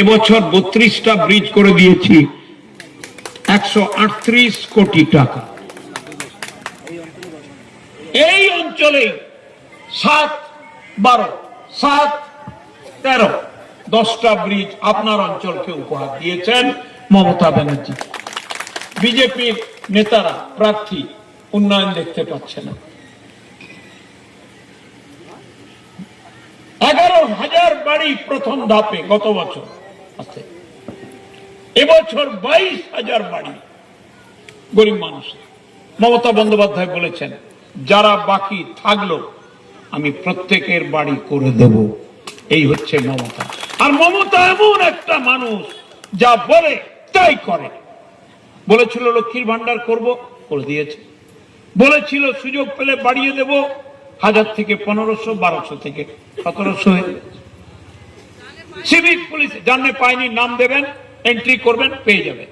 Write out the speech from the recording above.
এবছর 32টা ব্রিজ করে দিয়েছি, 138 কোটি টাকা। এই অঞ্চলে 7-12, 7-13, 10টা ব্রিজ আপনার অঞ্চলকে উপহার দিয়েছেন মমতা ব্যানার্জি। বিজেপির নেতারা, প্রার্থী উন্নয়ন দেখতে পাচ্ছে না। 11,000 বাড়ি প্রথম ধাপে গত বছর আছে, এবছর 22,000 বাড়ি গরিব মানুষ। মমতা বন্দ্যোপাধ্যায় বলেছেন যারা বাকি থাকলো আমি প্রত্যেকের বাড়ি করে দেব। এই হচ্ছে মমতা। আর মমতা এমন একটা মানুষ যা বলে তাই করে। বলেছিল লক্ষ্মীর ভান্ডার করব, করে দিয়েছে। বলেছিল সুযোগ পেলে বাড়িয়ে দেব, 1000 থেকে 1500, 1200 থেকে 1700 হয়ে গেছে। সিভিক পুলিশ জানলে পায়নি, নাম দেবেন, এন্ট্রি করবেন, পেয়ে যাবেন।